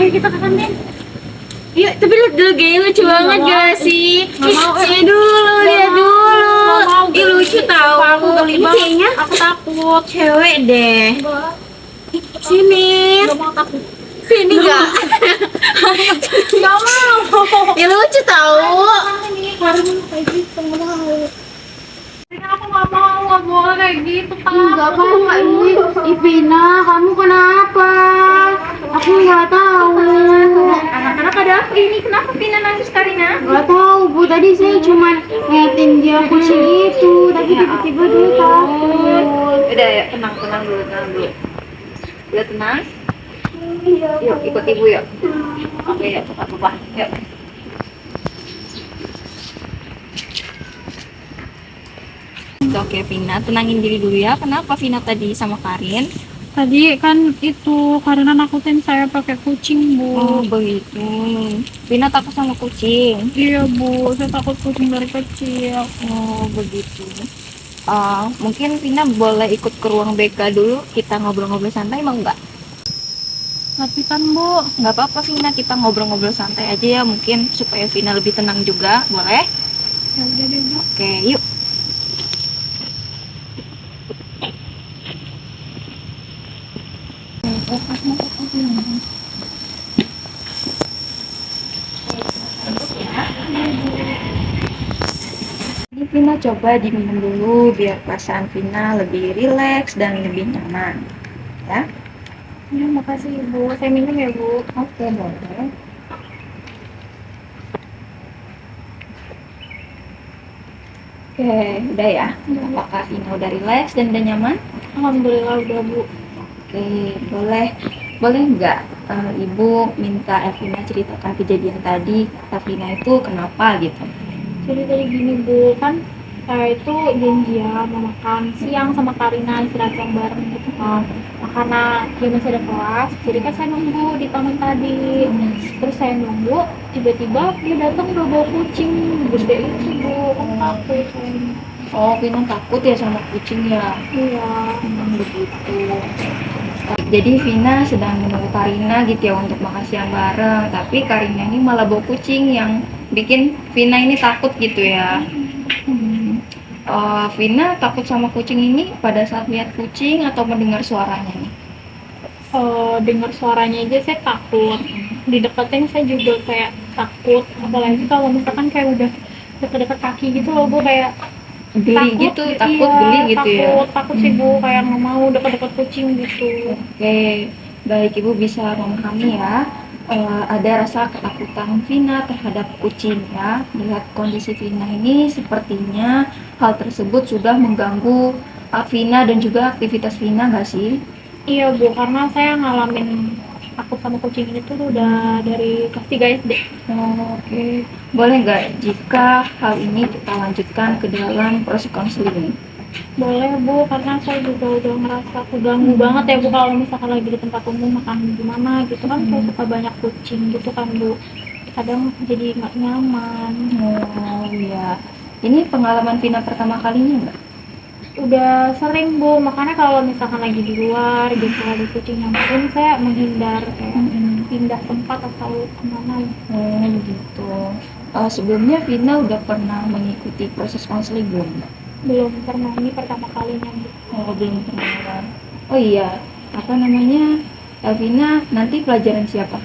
Ayo kita ke kantin. Yuk, tapi lihat dulu gayanya lucu banget gak sih? Lihat dulu, lihat dulu. Ih, lucu tau. Aku geli Ini banget. kayaknya Aku takut. cewek deh. Sini. Gak mau takut. Sini gak? Gak mau. Ya lucu tau. Hari ini kayak gitu mau. Aku gak mau, gak boleh kayak gitu kan. Enggak apa-apa ini. Ivina, kamu kenapa? Aku nggak tahu. Anak-anak ada apa ini? Kenapa Vina nangis Karina? Nggak tahu Bu, tadi saya cuma ngeliatin dia kucing itu, tapi tiba-tiba dia takut. Udah ya, tenang dulu, Udah tenang? Yuk, ikut ibu yuk. Oke, yuk, papa. Yuk. Oke, Vina, tenangin diri dulu ya. Kenapa Vina tadi sama Karin? Tadi kan itu karena nakutin saya pakai kucing Oh, Bu. begitu. Vina takut sama kucing. Iya Bu, saya takut kucing dari kecil. Oh, begitu. Mungkin Vina boleh ikut ke ruang BK dulu. Kita ngobrol-ngobrol santai, mau nggak? Tapi kan Bu, Nggak apa-apa, Vina. Kita ngobrol-ngobrol santai aja ya. Mungkin supaya Vina lebih tenang juga. Boleh? ya udah deh Bu. Oke, yuk. Ini Vina coba diminum dulu biar perasaan Vina lebih rileks dan lebih nyaman. Ya? Ya, makasih Ibu. Saya minum ya Bu. Oke, boleh. Oke, udah ya. Apakah Vina udah rileks dan udah nyaman? Alhamdulillah udah Bu. Oke, boleh nggak Ibu minta Evina ceritakan kejadian tadi, Evina itu kenapa gitu? Jadi tadi gini Bu, kan saya itu janjian mau makan siang sama Karina istirahat yang bareng gitu kan. Nah, karena dia masih ada kelas, jadi kan saya nunggu di taman tadi. Terus saya nunggu, tiba-tiba dia datang udah bawa kucing gede itu Bu, kan takut saya. Oh, Vina takut ya sama kucing ya? Iya. Begitu. Jadi Vina sedang menunggu Karina gitu ya untuk makan siang bareng, tapi Karina ini malah bawa kucing yang bikin Vina ini takut gitu ya. Vina takut sama kucing ini pada saat lihat kucing atau mendengar suaranya nih? Dengar suaranya aja saya takut, dideketin saya juga kayak takut, apalagi kalau misalkan kayak udah deket-deket kaki gitu loh Bu, kayak Geli gitu, takut iya, geli gitu ya? takut sih Bu, kayak nggak mau deket-deket kucing gitu. Oke, baik, Ibu bisa memahami ya. Ada rasa ketakutan Vina terhadap kucing ya. Melihat kondisi Vina ini sepertinya hal tersebut sudah mengganggu Vina dan juga aktivitas Vina nggak sih? Iya Bu, karena saya ngalamin takut sama kucing ini tuh udah dari kelas 3 SD. Oke, boleh nggak jika hal ini kita lanjutkan ke dalam proses konseling? Boleh Bu, karena saya juga udah ngerasa keganggu banget ya Bu, kalau misalkan lagi di tempat umum makan gimana gitu kan, kayak suka banyak kucing gitu kan Bu, kadang jadi nggak nyaman. Oh iya, ini pengalaman Vina pertama kalinya nggak? Udah sering Bu, makanya kalau misalkan lagi di luar gitu ada kucing yang pun saya menghindar, kayak pindah tempat atau kemana. Oh gitu. Sebelumnya Vina udah pernah mengikuti proses konseling belum? Belum pernah, ini pertama kalinya Bu. Oh, belum pernah. Oh iya, apa namanya? Vina nanti pelajaran siapa?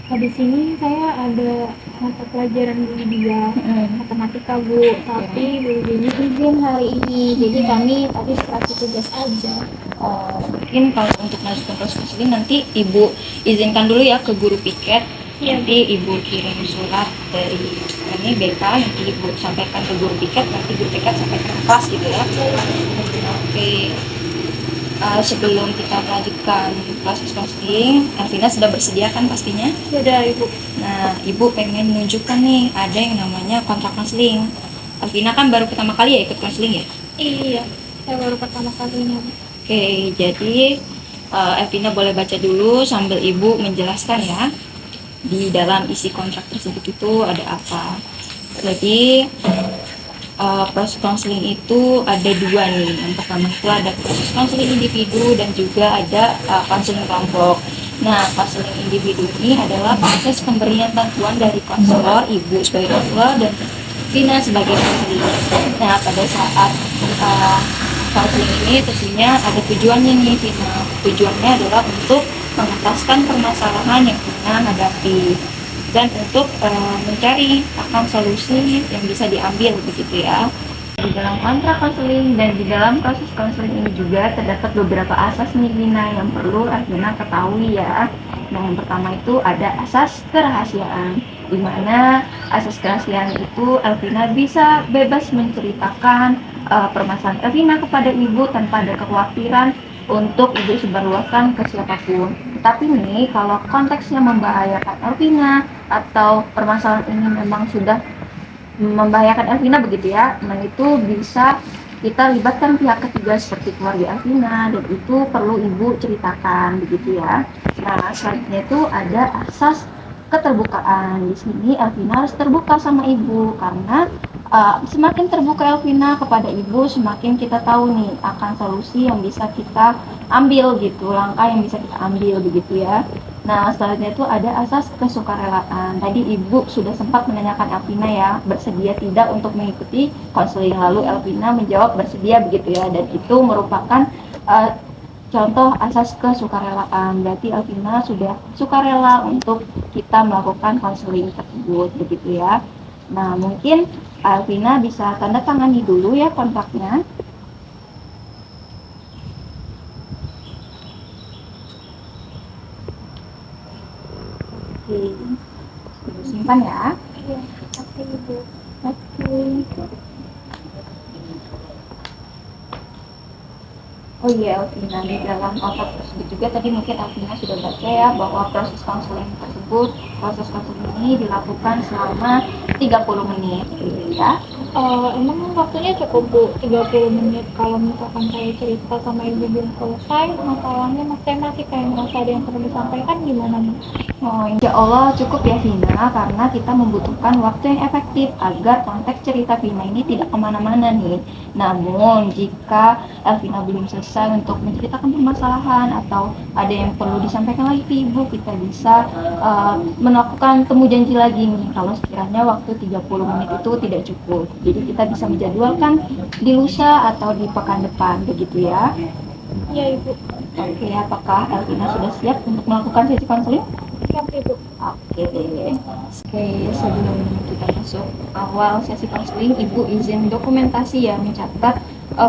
Habis ini saya ada mata pelajaran Widya matematika Bu, tapi Bu Widianya izin hari ini, jadi kami tadi kasih tugas aja. Oh, mungkin kalau untuk lanjutkan proses konseling nanti Ibu izinkan dulu ya ke guru piket. Iya. Nanti Ibu kirim surat dari ini BK, nanti Ibu sampaikan ke guru piket, nanti guru piket sampaikan ke kelas gitu ya. Oke. Sebelum kita melanjutkan proses konseling, Vina sudah bersedia kan pastinya? Sudah Ibu. Nah, Ibu pengen menunjukkan nih ada yang namanya kontrak konseling. Vina kan baru pertama kali ya ikut konseling ya? Iya, saya baru pertama kalinya Bu. Oke, jadi Evina boleh baca dulu sambil Ibu menjelaskan ya di dalam isi kontrak tersebut itu ada apa. Jadi proses konseling itu ada dua nih. Yang pertama itu ada proses konseling individu dan juga ada konseling kelompok. Nah, konseling individu ini adalah proses pemberian bantuan dari konselor, ibu sebagai konselor, dan Vina sebagai konseling. Nah, pada saat konseling ini tentunya ada tujuannya nih, Vina. Tujuannya adalah untuk mengentaskan permasalahan yang Vina hadapi dan untuk mencari akan solusi yang bisa diambil begitu ya. Di dalam kontrak konseling dan di dalam proses konseling ini juga terdapat beberapa asas nih Vina yang perlu Vina ketahui ya. Nah, yang pertama itu ada asas kerahasiaan, di mana asas kerahasiaan itu Elvina bisa bebas menceritakan permasalahan Elvina kepada ibu tanpa ada kekhawatiran untuk ibu sebarluaskan ke siapapun. Tetapi nih, kalau konteksnya membahayakan Elvina atau permasalahan ini memang sudah membahayakan Elvina begitu ya, nah itu bisa kita libatkan pihak ketiga seperti keluarga Elvina dan itu perlu ibu ceritakan begitu ya. Nah, selanjutnya itu ada asas keterbukaan. Di sini Elvina harus terbuka sama ibu karena semakin terbuka Elvina kepada ibu, semakin kita tahu nih akan solusi yang bisa kita ambil gitu, langkah yang bisa kita ambil begitu ya. Nah, selanjutnya itu ada asas kesukarelaan. Tadi Ibu sudah sempat menanyakan Elvina ya, bersedia tidak untuk mengikuti konseling. Lalu Elvina menjawab bersedia begitu ya, dan itu merupakan uh, contoh asas kesukarelaan. Berarti Elvina sudah sukarela untuk kita melakukan konseling tersebut begitu ya. Nah, mungkin Elvina bisa tanda tangani dulu ya kontraknya. Oke, simpan ya. Iya, oke Ibu. Oke. Oh iya, Elvina, di dalam kontrak tersebut juga tadi mungkin Elvina sudah baca ya bahwa proses konseling tersebut, proses konseling ini dilakukan selama 30 menit gitu ya. Emang waktunya cukup Bu, 30 menit. Kalau misalkan saya cerita sama ibu belum selesai masalahnya, saya masih kayak merasa ada yang perlu disampaikan, gimana nih? Oh, insya Allah cukup ya Vina, karena kita membutuhkan waktu yang efektif agar konteks cerita Vina ini tidak kemana-mana nih. Namun jika Elvina belum selesai untuk menceritakan permasalahan atau ada yang perlu disampaikan lagi ke ibu, kita bisa melakukan temu janji lagi nih kalau sekiranya waktu 30 menit itu tidak cukup. Jadi kita bisa menjadwalkan di lusa atau di pekan depan begitu ya. Iya Ibu. Oke, apakah Elvina sudah siap untuk melakukan sesi konseling? Siap Ibu. Oke, sebelum kita masuk awal sesi konseling, Ibu izin dokumentasi ya, mencatat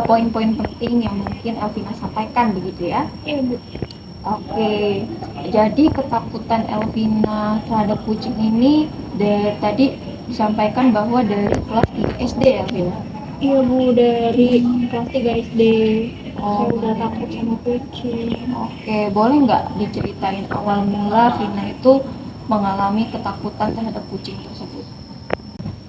poin-poin penting yang mungkin Elvina sampaikan begitu ya. Iya Bu. Oke, jadi ketakutan Elvina terhadap kucing ini dari tadi disampaikan bahwa dari kelas 3 SD ya, Elvina? Iya Bu, dari kelas 3 SD. Oh. Saya udah takut sama kucing. Oke, boleh nggak diceritain awal mula Vina itu mengalami ketakutan terhadap kucing tersebut?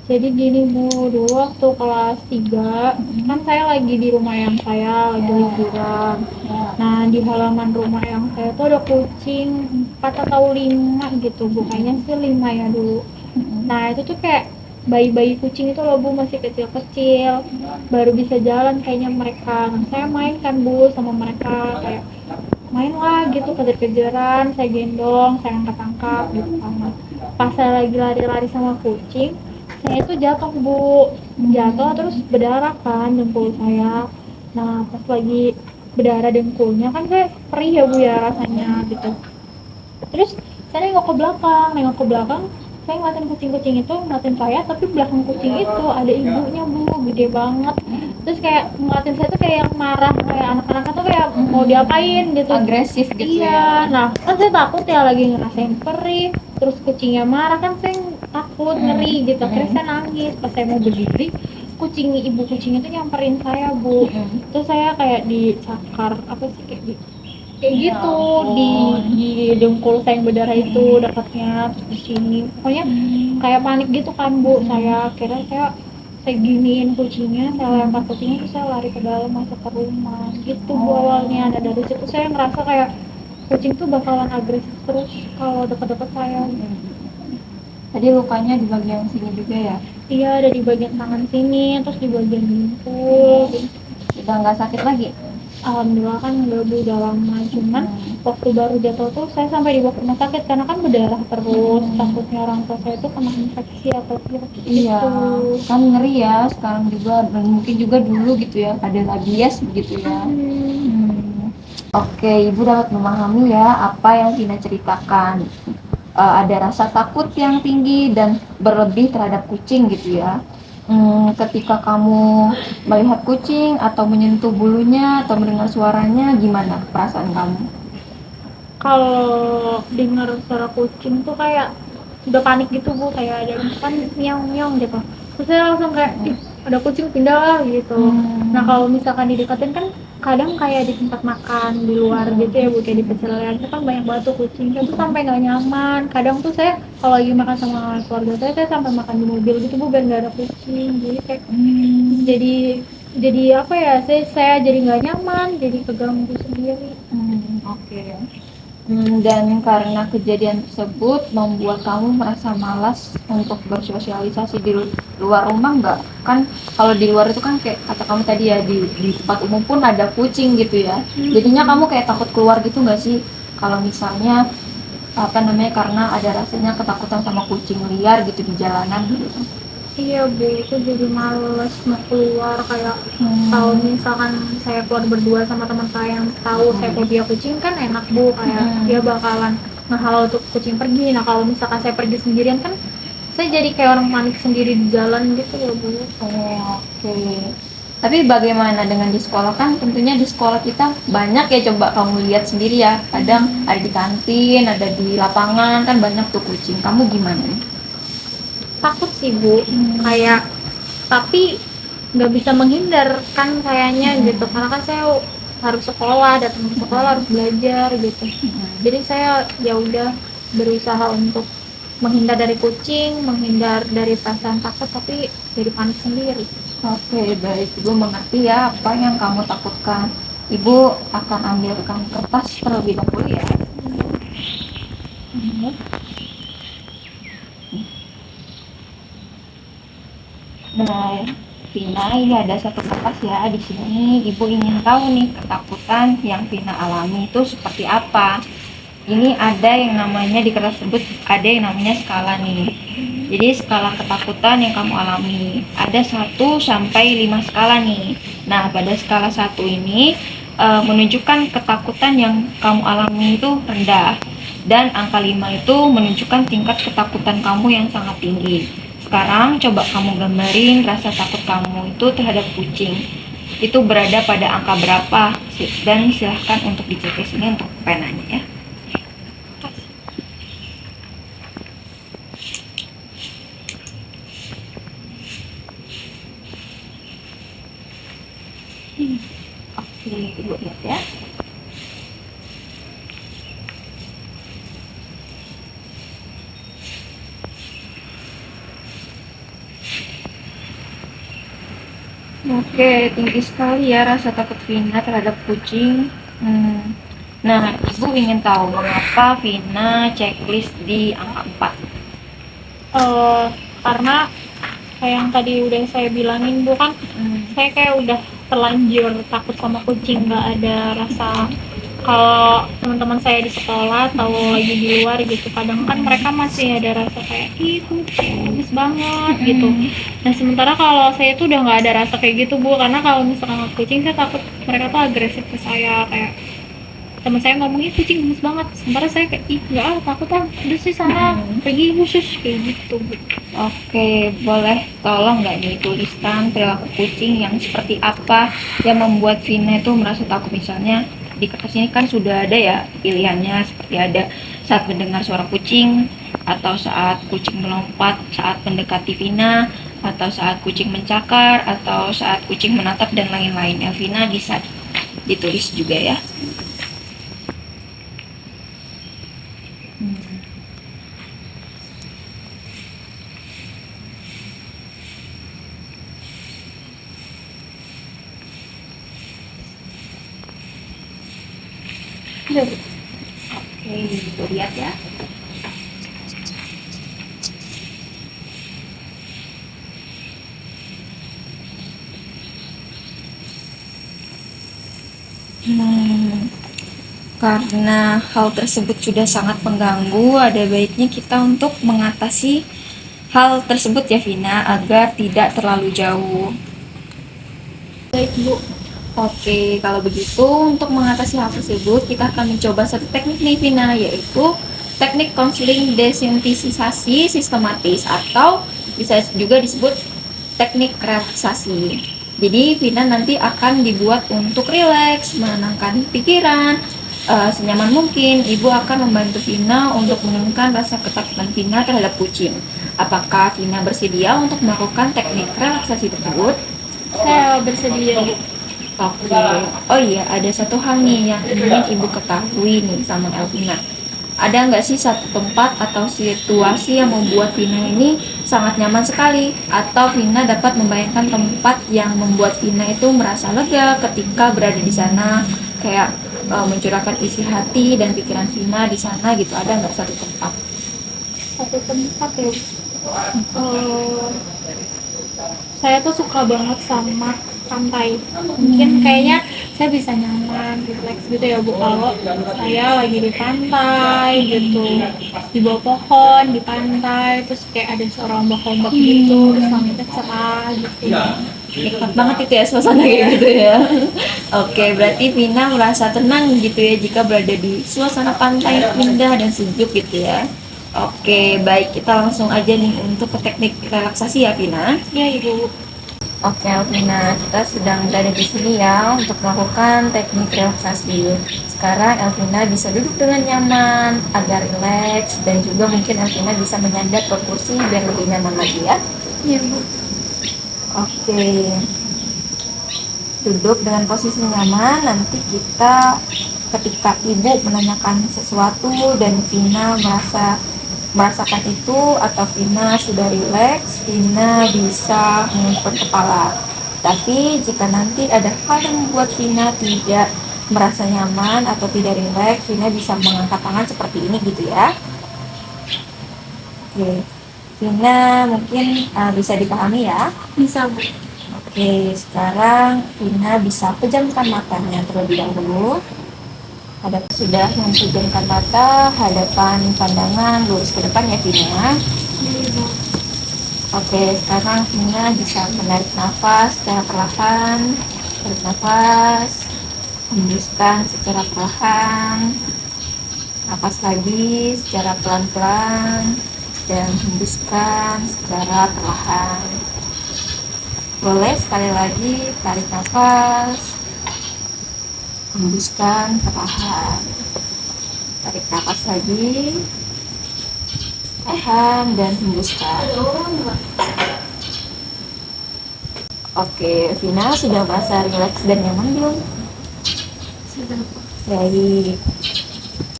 Jadi gini Bu, dulu waktu kelas 3 kan saya lagi di rumah yang saya lagi liburan. Nah, di halaman rumah yang saya tuh ada kucing 4 atau 5 gitu Bu, kayaknya sih 5 ya dulu. Nah, itu tuh kayak bayi-bayi kucing itu loh Bu, masih kecil-kecil, baru bisa jalan kayaknya mereka. Nah, saya main kan Bu sama mereka, kayak main lah gitu, kejar-kejaran, saya gendong, saya angkat-angkat gitu kan. Nah, pas saya lagi lari-lari sama kucing, saya itu jatuh Bu, jatuh terus berdarah kan dengkul saya. Nah, pas lagi berdarah dengkulnya kan saya perih ya Bu ya rasanya gitu. Terus saya nengok ke belakang, saya ngeliatin kucing-kucing itu ngeliatin saya, tapi belakang kucing itu ada ibunya Bu, gede banget. Terus kayak ngeliatin saya tuh kayak yang marah, kayak anak-anak tuh kayak mau diapain gitu, Agresif gitu iya. ya. Nah kan saya takut ya, lagi ngerasain perih, terus kucingnya marah kan saya takut, ngeri gitu. Akhirnya saya nangis. Pas saya mau berdiri, ibu kucing itu nyamperin saya Bu. Terus saya kayak dicakar apa sih, kayak gitu di dengkul saya yang berdarah itu dekatnya, terus di sini pokoknya kayak panik gitu kan Bu. Saya kira saya giniin kucingnya, saya lempar kucingnya, terus saya lari ke dalam masuk ke rumah gitu Bu awalnya. Dan dari situ saya ngerasa kayak kucing tuh bakalan agresif terus kalau dekat-dekat saya. Tadi lukanya di bagian sini juga ya? Iya, ada di bagian tangan sini, terus di bagian dengkul. Udah nggak sakit lagi? Alhamdulillah kan nggak udah lama, cuman waktu baru jatuh tuh saya sampai dibawa ke rumah sakit karena kan berdarah terus, takutnya orang tua saya tuh kena infeksi atau virus Iya, gitu. kan ngeri ya sekarang juga dan mungkin juga dulu gitu ya ada rabies begitu ya. Oke, Ibu dapat memahami ya apa yang Vina ceritakan. Ada rasa takut yang tinggi dan berlebih terhadap kucing gitu ya. Ketika kamu melihat kucing atau menyentuh bulunya atau mendengar suaranya, gimana perasaan kamu? Kalau dengar suara kucing tuh kayak udah panik gitu Bu, kayak ada misalkan miau miau gitu, terus saya langsung kayak ih ada kucing, pindah lah gitu. Nah kalau misalkan didekatin kan kadang kayak di tempat makan di luar gitu ya Bu, kayak di pecel lele itu kan banyak banget tuh kucing, saya tuh sampai nggak nyaman. Kadang tuh saya kalau lagi makan sama keluarga saya sampai makan di mobil gitu Bu biar nggak ada kucing, jadi kayak jadi jadi apa ya, saya jadi nggak nyaman, jadi keganggu sendiri. Oke. Dan karena kejadian tersebut membuat kamu merasa malas untuk bersosialisasi di luar rumah nggak? Kan kalau di luar itu kan kayak kata kamu tadi ya di tempat umum pun ada kucing gitu ya. Jadinya kamu kayak takut keluar gitu nggak sih? Kalau misalnya apa namanya karena ada rasanya ketakutan sama kucing liar gitu di jalanan gitu. Iya Bu, itu jadi males mau keluar kayak kalau misalkan saya keluar berdua sama teman saya yang tahu saya fobia kucing kan enak Bu, kayak dia bakalan ngehalau untuk kucing pergi. Nah kalau misalkan saya pergi sendirian kan saya jadi kayak orang panik sendiri di jalan gitu ya Bu. Oke. Tapi bagaimana dengan di sekolah kan tentunya di sekolah kita banyak ya coba kamu lihat sendiri ya. Kadang ada di kantin, ada di lapangan kan banyak tuh kucing. Kamu gimana nih? Takut sih Bu, kayak tapi nggak bisa menghindar kan kayaknya gitu, karena kan saya harus sekolah, datang ke sekolah harus belajar gitu. Jadi saya ya udah berusaha untuk menghindar dari kucing, menghindar dari perasaan takut, tapi jadi panik sendiri. Oke, baik. Ibu mengerti ya apa yang kamu takutkan. Ibu akan ambilkan kertas terlebih dahulu ya. Nah, Vina, ini ada satu kertas ya. Di sini Ibu ingin tahu nih ketakutan yang Vina alami itu seperti apa. Ini ada yang namanya di kertas tersebut ada yang namanya skala nih. Jadi skala ketakutan yang kamu alami ada 1 sampai 5 skala nih. Nah, pada skala 1 ini menunjukkan ketakutan yang kamu alami itu rendah dan angka 5 itu menunjukkan tingkat ketakutan kamu yang sangat tinggi. Sekarang coba kamu gambarin rasa takut kamu itu terhadap kucing. Itu berada pada angka berapa? Dan silahkan untuk dicek di sini untuk penanya ya. Oke, Ibu lihat ya. Oke, tinggi sekali ya rasa takut Vina terhadap kucing. Nah, Ibu ingin tahu mengapa Vina checklist di angka 4? Karena kayak yang tadi udah saya bilangin Bu kan, saya kayak udah terlanjur takut sama kucing, nggak ada rasa. Kalau teman-teman saya di sekolah atau lagi di luar gitu, kadang kan mereka masih ada rasa kayak ih kucing bagus banget gitu. Nah sementara kalau saya tuh udah nggak ada rasa kayak gitu Bu, karena kalau misalkan kucing saya takut mereka tuh agresif ke saya, kayak teman saya ngomongnya kucing gemes banget, sementara saya kayak ih nggak takut udah sih sana pergi khusus kayak gitu Bu. Oke, boleh tolong nggak dituliskan perilaku kucing yang seperti apa yang membuat Vina itu merasa takut. Misalnya di kertas ini kan sudah ada ya pilihannya seperti ada saat mendengar suara kucing, atau saat kucing melompat saat mendekati Vina, atau saat kucing mencakar, atau saat kucing menatap dan lain-lain. Vina bisa ditulis juga ya. Oke, itu lihat ya. Hmm, karena hal tersebut sudah sangat mengganggu, ada baiknya kita untuk mengatasi hal tersebut ya Vina, agar tidak terlalu jauh. Baik Bu. Oke, kalau begitu untuk mengatasi hal tersebut kita akan mencoba satu teknik nih Vina, yaitu teknik konseling desensitisasi sistematis atau bisa juga disebut teknik relaksasi. Jadi Vina nanti akan dibuat untuk rileks, menenangkan pikiran, senyaman mungkin. Ibu akan membantu Vina untuk menurunkan rasa ketakutan Vina terhadap kucing. Apakah Vina bersedia untuk melakukan teknik relaksasi tersebut? Saya bersedia Bu. Oke. Oh iya, ada satu hal nih yang ingin Ibu ketahui nih sama Elvina. Ada nggak sih satu tempat atau situasi yang membuat Vina ini sangat nyaman sekali? Atau Vina dapat membayangkan tempat yang membuat Vina itu merasa lega ketika berada di sana, kayak mencurahkan isi hati dan pikiran Vina di sana gitu. Ada nggak satu tempat? Satu tempat ya. Eh, saya tuh suka banget sama pantai. Mungkin kayaknya saya bisa nyaman, relax gitu ya Bu kalau saya lagi di pantai gitu, di bawah pohon di pantai, terus kayak ada suara ombak-ombak gitu, terus langitnya cerah gitu. Nikmat banget itu ya suasana kayak gitu ya. Oke, berarti Vina merasa tenang gitu ya jika berada di suasana pantai indah dan sejuk gitu ya. Oke, baik, kita langsung aja nih untuk ke teknik relaksasi ya Vina. Ya Ibu. Oke, Elvina, kita sedang berada di sini ya untuk melakukan teknik relaksasi. Sekarang Elvina bisa duduk dengan nyaman, agar rileks, dan juga mungkin Elvina bisa menyandar ke kursi biar lebih nyaman lagi ya. Iya Bu. Oke, duduk dengan posisi nyaman. Nanti kita ketika ibu menanyakan sesuatu dan Vina merasakan itu atau Vina sudah rileks, Vina bisa mengangkat kepala. Tapi jika nanti ada hal yang membuat Vina tidak merasa nyaman atau tidak rileks, Vina bisa mengangkat tangan seperti ini gitu ya. Oke, Vina mungkin bisa dipahami ya. Bisa Bu. Oke, sekarang Vina bisa pejamkan matanya terlebih dahulu. Sudah memejamkan mata, hadapan pandangan lurus ke depan ya Vina. Iya Bu. Oke, sekarang Vina bisa menarik nafas secara perlahan. Tarik nafas, hembuskan secara perlahan. Nafas lagi secara pelan-pelan dan hembuskan secara perlahan. Boleh sekali lagi tarik nafas, hembuskan perlahan. Tarik nafas lagi, tahan dan hembuskan. Oke, Vina sudah merasa rileks dan nyaman belum? Sudah Bu. Baik.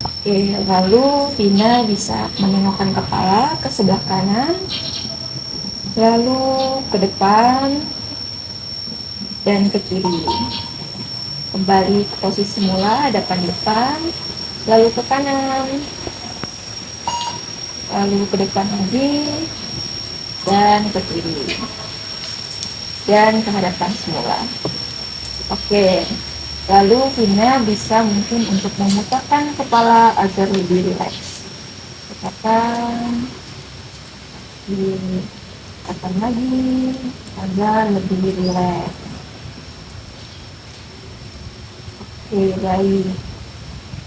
Oke, lalu Vina bisa menengokkan kepala ke sebelah kanan, lalu ke depan dan ke kiri. Kembali ke posisi semula, hadapan depan, lalu ke kanan, lalu ke depan lagi, dan ke kiri, dan ke hadapan semula. Oke, lalu Vina bisa mungkin untuk memutarkan kepala agar lebih rileks. Putarkan, putarkan lagi agar lebih rileks. Oke, baik.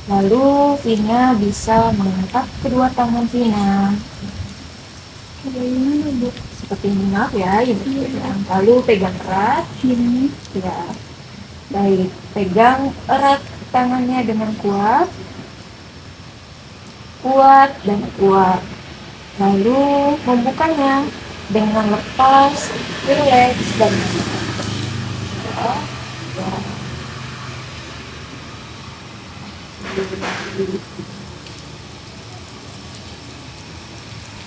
Lalu Vina bisa mengangkat kedua tangan Vina Bagaimana Bu? seperti ini, maaf ya, ibu pegang. Lalu pegang erat, Gini. ya. Baik, pegang erat tangannya dengan kuat, kuat dan kuat. Lalu membukanya dengan lepas, rileks dan ya.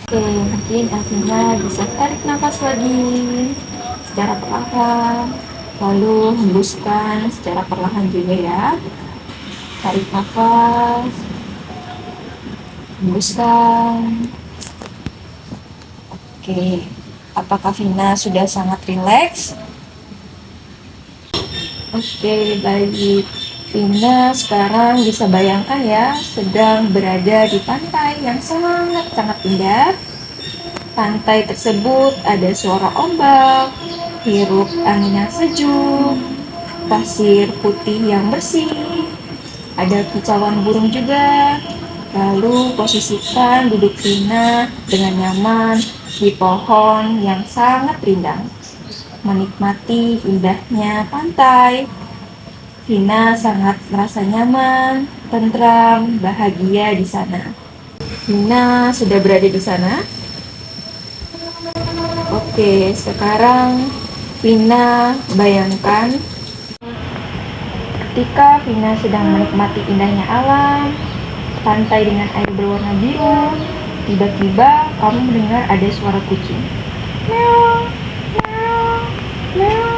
Oke, mungkin Elvina bisa tarik nafas lagi secara perlahan, lalu hembuskan secara perlahan juga ya. Tarik nafas, hembuskan. Oke, apakah Vina sudah sangat rileks? Oke, baik. Vina sekarang bisa bayangkan ya, sedang berada di pantai yang sangat-sangat indah. Pantai tersebut ada suara ombak, hirup angin yang sejuk, pasir putih yang bersih, ada kicauan burung juga. Lalu posisikan duduk Vina dengan nyaman di pohon yang sangat rindang, menikmati indahnya pantai. Vina sangat merasa nyaman, tentram, bahagia di sana. Vina sudah berada di sana. Oke, sekarang Vina bayangkan ketika Vina sedang menikmati indahnya alam, pantai dengan air berwarna biru, tiba-tiba kamu mendengar ada suara kucing. Meow, meow, meow.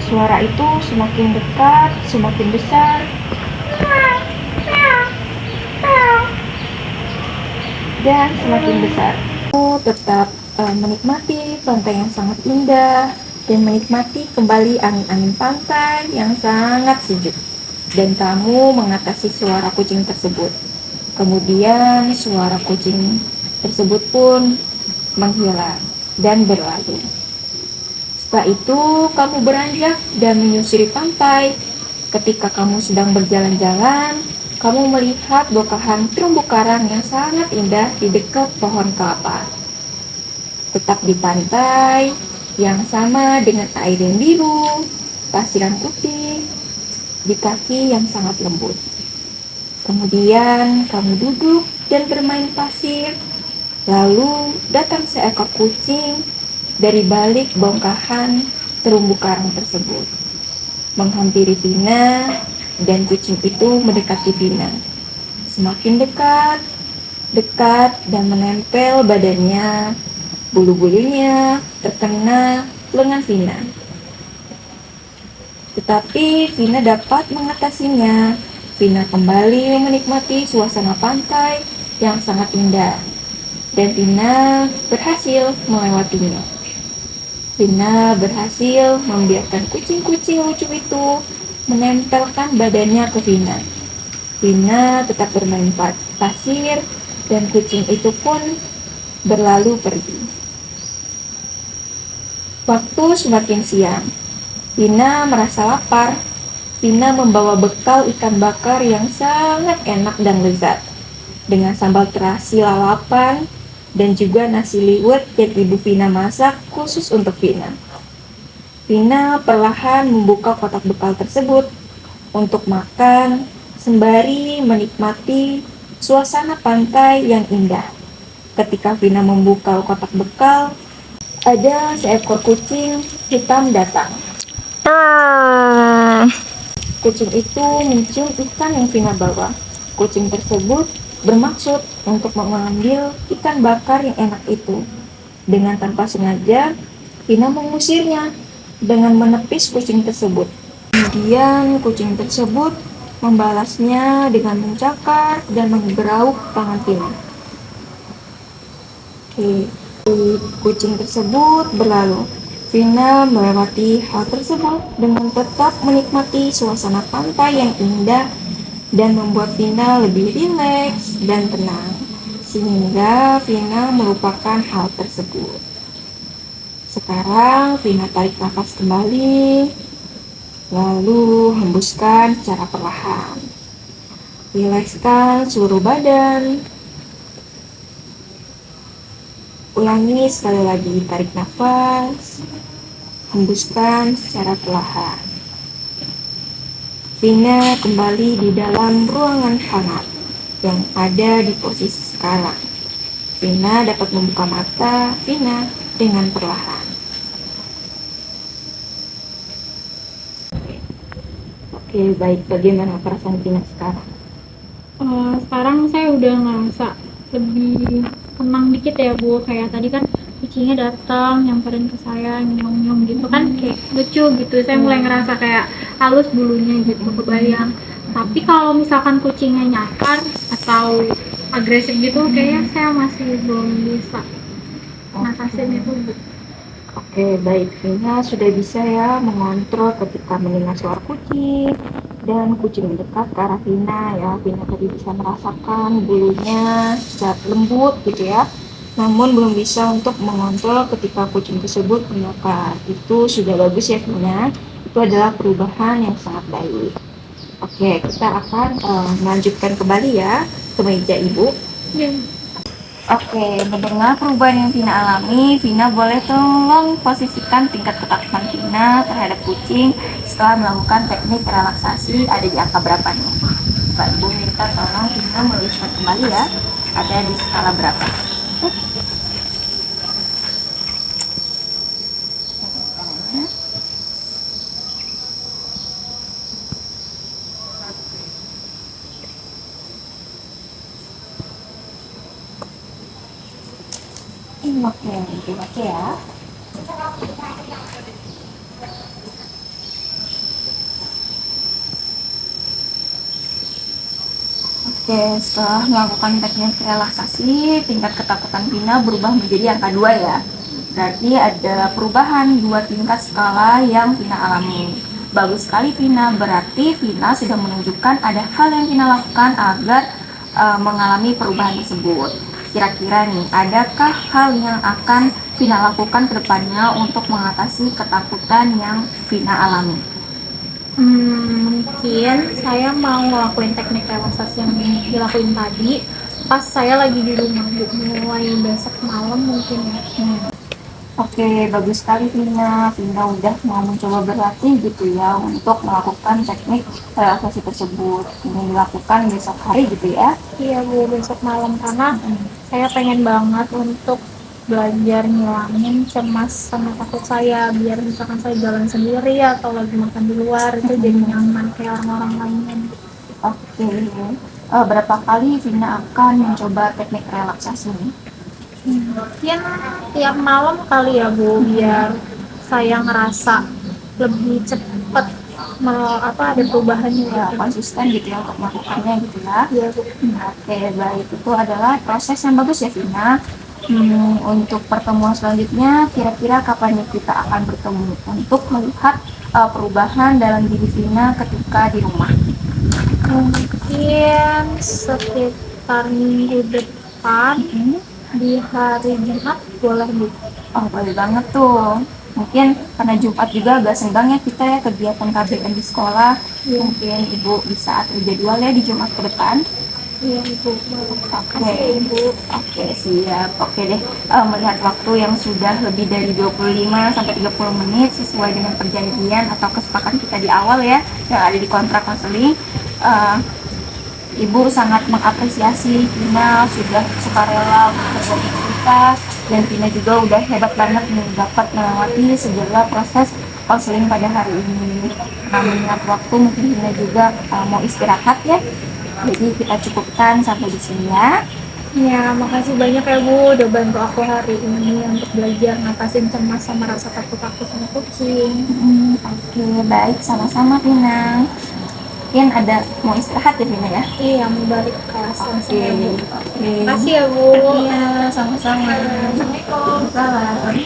Suara itu semakin dekat, semakin besar, dan semakin besar. Kamu tetap menikmati pantai yang sangat indah dan menikmati kembali angin-angin pantai yang sangat sejuk. Dan kamu mengatasi suara kucing tersebut. Kemudian suara kucing tersebut pun menghilang dan berlalu. Setelah itu kamu beranjak dan menyusuri pantai. Ketika kamu sedang berjalan-jalan, kamu melihat bongkahan terumbu karang yang sangat indah di dekat pohon kelapa. Tetap di pantai yang sama dengan air yang biru, pasiran putih, di kaki yang sangat lembut. Kemudian kamu duduk dan bermain pasir. Lalu datang seekor kucing dari balik bongkahan terumbu karang tersebut, menghampiri Vina, dan kucing itu mendekati Vina. Semakin dekat, dekat dan menempel badannya, bulu-bulunya terkena lengan Vina. Tetapi Vina dapat mengatasinya. Vina kembali menikmati suasana pantai yang sangat indah. Dan Vina berhasil melewatinya. Vina berhasil membiarkan kucing-kucing lucu itu menempelkan badannya ke Vina. Vina tetap bermain pasir dan kucing itu pun berlalu pergi. Waktu semakin siang, Vina merasa lapar. Vina membawa bekal ikan bakar yang sangat enak dan lezat, dengan sambal terasi lalapan dan juga nasi liwet yang ibu Vina masak khusus untuk Vina. Vina perlahan membuka kotak bekal tersebut untuk makan sembari menikmati suasana pantai yang indah. Ketika Vina membuka kotak bekal, ada seekor kucing hitam datang. Kucing itu mencium ikan yang Vina bawa. Kucing tersebut bermaksud untuk mengambil ikan bakar yang enak itu. Dengan tanpa sengaja, Vina mengusirnya dengan menepis kucing tersebut. Kemudian kucing tersebut membalasnya dengan mencakar dan menggerau tangan Vina. Kucing tersebut berlalu. Vina melewati hal tersebut dengan tetap menikmati suasana pantai yang indah dan membuat Vina lebih rileks dan tenang, sehingga Vina melupakan hal tersebut. Sekarang Vina tarik nafas kembali, lalu hembuskan secara perlahan. Rilekskan seluruh badan. Ulangi sekali lagi, tarik nafas, hembuskan secara perlahan. Vina kembali di dalam ruangan hangat yang ada di posisi sekarang. Vina dapat membuka mata Vina dengan perlahan. Oke, baik. Bagaimana perasaan Vina sekarang? Sekarang saya udah ngerasa lebih tenang dikit ya Bu. Kayak tadi kan kucingnya datang nyamperin ke saya, nyong-nyong gitu kan, kayak lucu gitu. Saya mulai ngerasa kayak halus bulunya gitu, kebayang. Tapi kalau misalkan kucingnya nyakar atau agresif gitu, kayaknya saya masih belum bisa ngatasin itu Bu. Oke, baik. Vina sudah bisa ya mengontrol ketika mendengar suara kucing dan kucing mendekat ke arah Vina ya. Vina tadi bisa merasakan bulunya secara lembut gitu ya, namun belum bisa untuk mengontrol ketika kucing tersebut mendekat. Itu sudah bagus ya Vina, itu adalah perubahan yang sangat baik. Oke, kita akan melanjutkan kembali ya ke meja ibu. Ya. Oke, mendengar perubahan yang Vina alami, Vina boleh tolong posisikan tingkat ketakutan Vina terhadap kucing setelah melakukan teknik relaksasi ada di angka berapa nih? Mbak Ibu minta tolong Vina menuliskan kembali ya, ada di skala berapa? Oke, oke ya. Oke, setelah melakukan teknik relaksasi, tingkat ketakutan Vina berubah menjadi angka 2 ya. Berarti ada perubahan 2 tingkat skala yang Vina alami. Bagus sekali Vina, berarti Vina sudah menunjukkan ada hal yang Vina lakukan agar mengalami perubahan tersebut. Kira-kira nih, adakah hal yang akan Vina lakukan ke depannya untuk mengatasi ketakutan yang Vina alami? Mungkin saya mau ngelakuin teknik relaksasi yang dilakuin tadi pas saya lagi di rumah, Bu. Mulai besok malam mungkin ya. Oke, bagus sekali Vina. Vina udah mau mencoba berlatih gitu ya untuk melakukan teknik relaksasi tersebut. Ini dilakukan besok hari gitu ya. Iya, Bu, besok malam karena saya pengen banget untuk belajar ngilangin cemas sama takut saya, biar misalkan saya jalan sendiri atau lagi makan di luar itu jadi nyaman kayak orang-orang lainnya. Oke, berapa kali Vina akan mencoba teknik relaksasi ini? Mungkin tiap malam kali ya, Bu, biar saya ngerasa lebih cepet ada perubahannya Ya, gitu. konsisten gitu ya untuk melakukannya gitu ya. Iya, Bu. Oke, baik. Itu adalah proses yang bagus ya Vina. Untuk pertemuan selanjutnya, kira-kira kapan nih kita akan bertemu untuk melihat perubahan dalam diri Vina ketika di rumah? Mungkin sekitar minggu depan di hari Jumat boleh, Bu. Oh, boleh banget tuh. Mungkin karena Jumat juga agak senggang ya kita ya kegiatan KBM di sekolah. Iya. Mungkin Ibu bisa atur jadwal ya di Jumat ke depan. Iya, Ibu. Oke. Ibu. Oke, siap. Oke deh. Melihat waktu yang sudah lebih dari 25 sampai 30 menit sesuai dengan perjanjian atau kesepakatan kita di awal ya yang ada di kontrak konseling. Ibu sangat mengapresiasi Vina sudah sukarela berbagi cerita, dan Vina juga udah hebat banget nih dapat melewati segala proses konseling pada hari ini. Nah, mengingat waktu mungkin Vina juga mau istirahat ya. Jadi kita cukupkan sampai di sini ya. Ya, makasih banyak ya, Bu, udah bantu aku hari ini untuk belajar ngatasin cemas sama rasa takut aku sama kucing. Oke, baik, sama-sama Vina. Mungkin ada mau istirahat ya Vina ya. Iya, mau balik ke kelas langsung ya, Bu. Oke. Makasih ya, Bu. Iya, sama-sama. Assalamualaikum. Salam.